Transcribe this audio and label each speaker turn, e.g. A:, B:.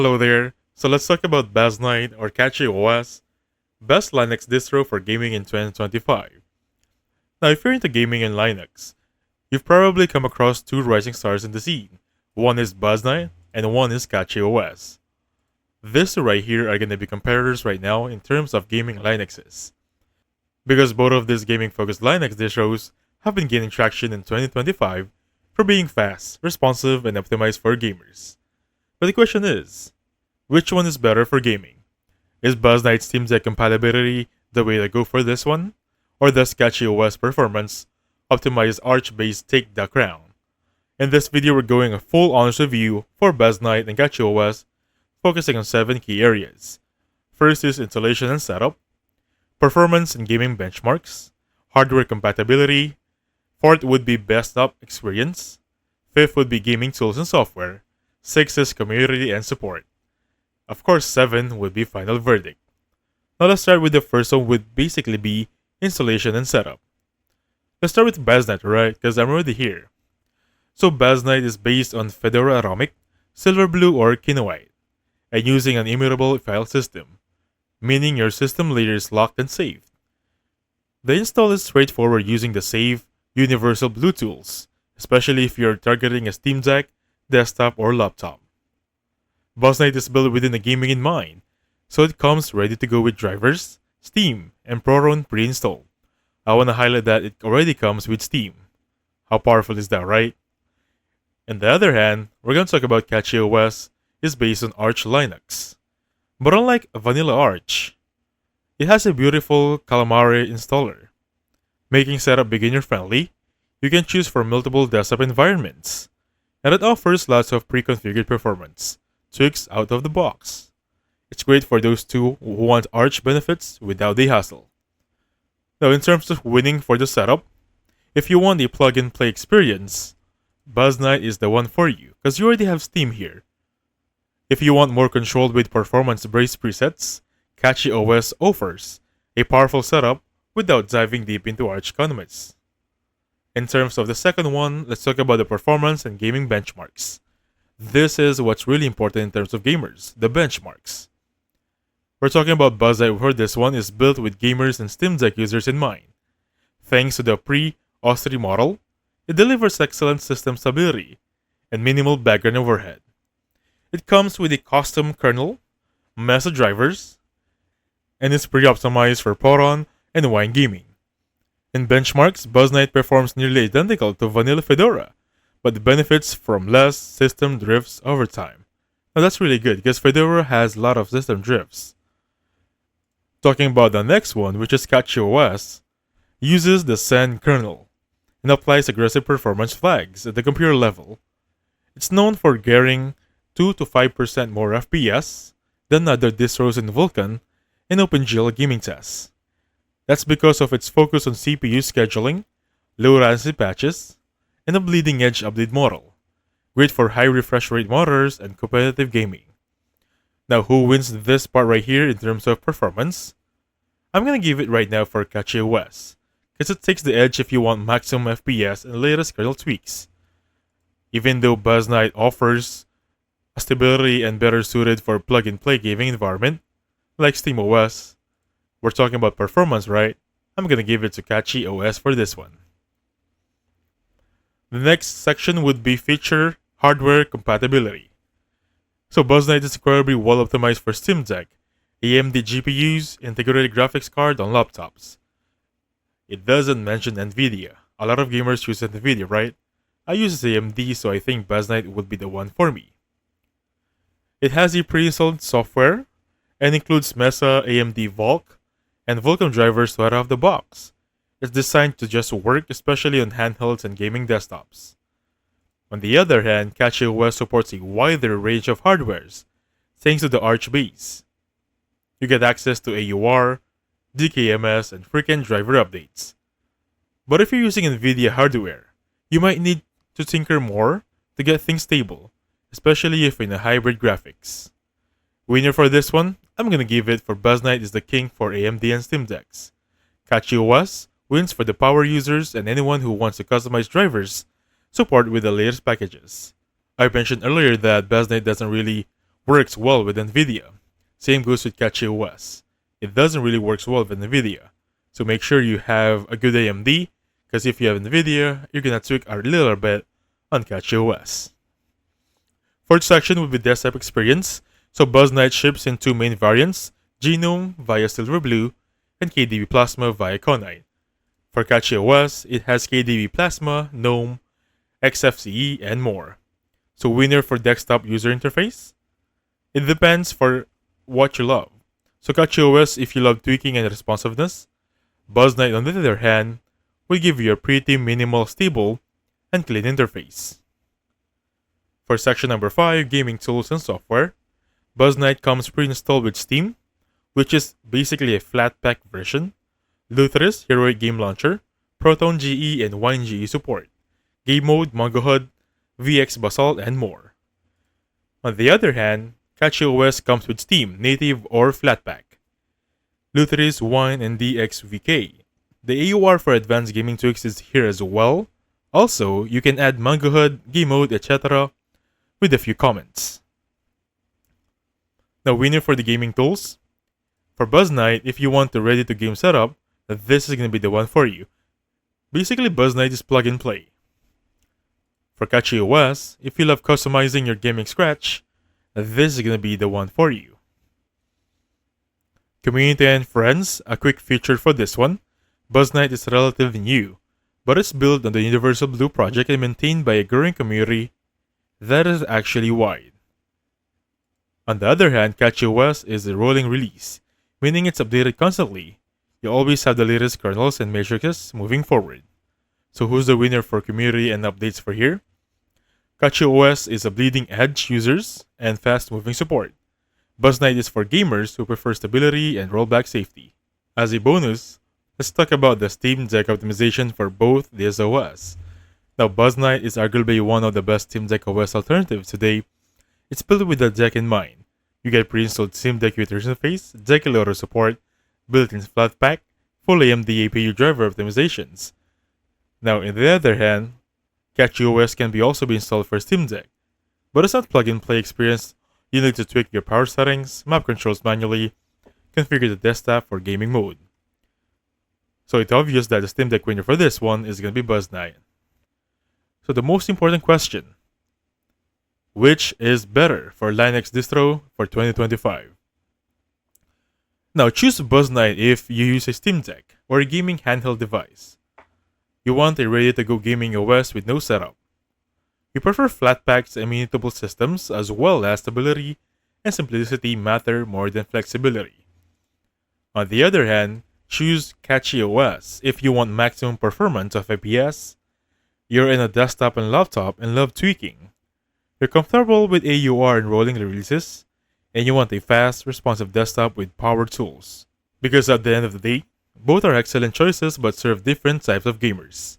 A: Hello there. So let's talk about Bazzite or CachyOS, best Linux distro for gaming in 2025. Now, if you're into gaming in Linux, you've probably come across two rising stars in the scene. One is Bazzite and one is CachyOS. These two right here are going to be competitors right now in terms of gaming Linuxes. Because both of these gaming-focused Linux distros have been gaining traction in 2025 for being fast, responsive, and optimized for gamers. But the question is, which one is better for gaming? Is Bazzite's Steam Deck compatibility the way to go for this one? Or does CachyOS performance optimized Arch-based take the crown? In this video, we're going a full honest review for Bazzite and CachyOS, focusing on 7 key areas. First is installation and setup, performance and gaming benchmarks, hardware compatibility, fourth would be desktop experience, fifth would be gaming tools and software, 6 is community and support. Of course, 7 would be final verdict. Now let's start with the first one, would basically be installation and setup. Let's start with Bazzite, right? Because I'm already here. So Bazzite is based on Fedora Atomic, Silverblue or Kinoite, and using an immutable file system, meaning your system layer is locked and saved. The install is straightforward using the save universal blue tools, especially if you're targeting a Steam Deck, desktop, or laptop. Bazzite is built within the gaming in mind, so it comes ready to go with drivers, Steam, and ProRun pre-installed. I want to highlight that it already comes with Steam. How powerful is that, right? On the other hand, we're going to talk about CachyOS is based on Arch Linux. But unlike vanilla Arch, it has a beautiful Calamari installer. Making setup beginner-friendly, you can choose from multiple desktop environments, and it offers lots of pre-configured performance tweaks out of the box. It's great for those who want Arch benefits without the hassle. Now, in terms of winning for the setup, if you want a plug-and-play experience, Bazzite is the one for you, because you already have Steam here. If you want more control with performance-based presets, CachyOS offers a powerful setup without diving deep into Arch economies. In terms of the second one, let's talk about the performance and gaming benchmarks. This is what's really important in terms of gamers, the benchmarks. We're talking about Bazzite, where this one is built with gamers and Steam Deck users in mind. Thanks to the pre-OS 3 model, it delivers excellent system stability and minimal background overhead. It comes with a custom kernel, Mesa drivers, and is pre-optimized for ProRun and wine gaming. In benchmarks, Bazzite performs nearly identical to vanilla Fedora, but benefits from less system drifts over time. Now that's really good because Fedora has a lot of system drifts. Talking about the next one, which is CachyOS, uses the Zen kernel and applies aggressive performance flags at the computer level. It's known for getting 2 to 5% more FPS than other distros in Vulkan and OpenGL gaming tests. That's because of its focus on CPU scheduling, low latency patches, and a bleeding edge update model. Great for high refresh rate monitors and competitive gaming. Now, who wins this part right here in terms of performance? I'm gonna give it right now for CachyOS, because it takes the edge if you want maximum FPS and latest kernel tweaks. Even though Bazzite offers a stability and better suited for plug-and-play gaming environment, like SteamOS, we're talking about performance, right? I'm gonna give it to CachyOS for this one. The next section would be feature hardware compatibility. So Bazzite is incredibly well optimized for Steam Deck, AMD GPUs, integrated graphics card on laptops. It doesn't mention Nvidia. A lot of gamers use Nvidia, right? I use AMD, so I think Bazzite would be the one for me. It has a pre-installed software and includes Mesa, AMD Volk, and Vulkan drivers right out of the box. It's designed to just work, especially on handhelds and gaming desktops. On the other hand, CachyOS supports a wider range of hardwares, thanks to the Arch base. You get access to AUR, DKMS, and frequent driver updates. But if you're using NVIDIA hardware, you might need to tinker more to get things stable, especially if in a hybrid graphics. Winner for this one, I'm gonna give it for Bazzite is the king for AMD and Steam Decks. CachyOS wins for the power users and anyone who wants to customize drivers support with the latest packages. I mentioned earlier that Bazzite doesn't really works well with NVIDIA. Same goes with CachyOS. It doesn't really work well with NVIDIA. So make sure you have a good AMD, because if you have NVIDIA, you're gonna tweak a little bit on CachyOS. Fourth section will be desktop experience. So Bazzite ships in two main variants, Genome via Silverblue and KDB Plasma via Conite. For CachyOS, it has KDB Plasma, GNOME, XFCE, and more. So winner for desktop user interface? It depends for what you love. So CachyOS if you love tweaking and responsiveness. Bazzite on the other hand will give you a pretty minimal, stable, and clean interface. For section number 5, gaming tools and software, Bazzite comes pre-installed with Steam, which is basically a flat-pack version, Lutris Heroic Game Launcher, Proton GE and Wine GE support, Game Mode, Mongo HUD, VX Basalt, and more. On the other hand, CachyOS comes with Steam, native or flatpak, Lutris, Wine, and DXVK. The AUR for advanced gaming tweaks is here as well. Also, you can add Mongo HUD, Game Mode, etc. with a few comments. Now, winner for the gaming tools. For Bazzite, if you want a ready-to-game setup, this is going to be the one for you. Basically, Bazzite is plug and play. For CachyOS, if you love customizing your gaming scratch, this is going to be the one for you. Community and friends, a quick feature for this one. Bazzite is relatively new, but it's built on the Universal Blue project and maintained by a growing community that is actually wide. On the other hand, CachyOS is a rolling release, meaning it's updated constantly. You always have the latest kernels and matrices moving forward. So who's the winner for community and updates for here? CachyOS is a bleeding edge users and fast-moving support. Bazzite is for gamers who prefer stability and rollback safety. As a bonus, let's talk about the Steam Deck optimization for both these OS. Now, Bazzite is arguably one of the best Steam Deck OS alternatives today. It's built with the deck in mind. You get pre-installed Steam Deck user interface, deck loader support, built-in flatpak, full AMD APU driver optimizations. Now, on the other hand, CachyOS can also be installed for Steam Deck, but it's not plug-and-play experience. You need to tweak your power settings, map controls manually, configure the desktop for gaming mode. So it's obvious that the Steam Deck winner for this one is going to be Bazzite. So the most important question, which is better for Linux distro for 2025? Now choose Bazzite if you use a Steam Deck or a gaming handheld device. You want a ready-to-go gaming OS with no setup. You prefer flatpaks and immutable systems as well as stability and simplicity matter more than flexibility. On the other hand, choose CachyOS if you want maximum performance of FPS, you're in a desktop and laptop and love tweaking, you're comfortable with AUR and rolling releases, and you want a fast, responsive desktop with power tools. Because at the end of the day, both are excellent choices but serve different types of gamers.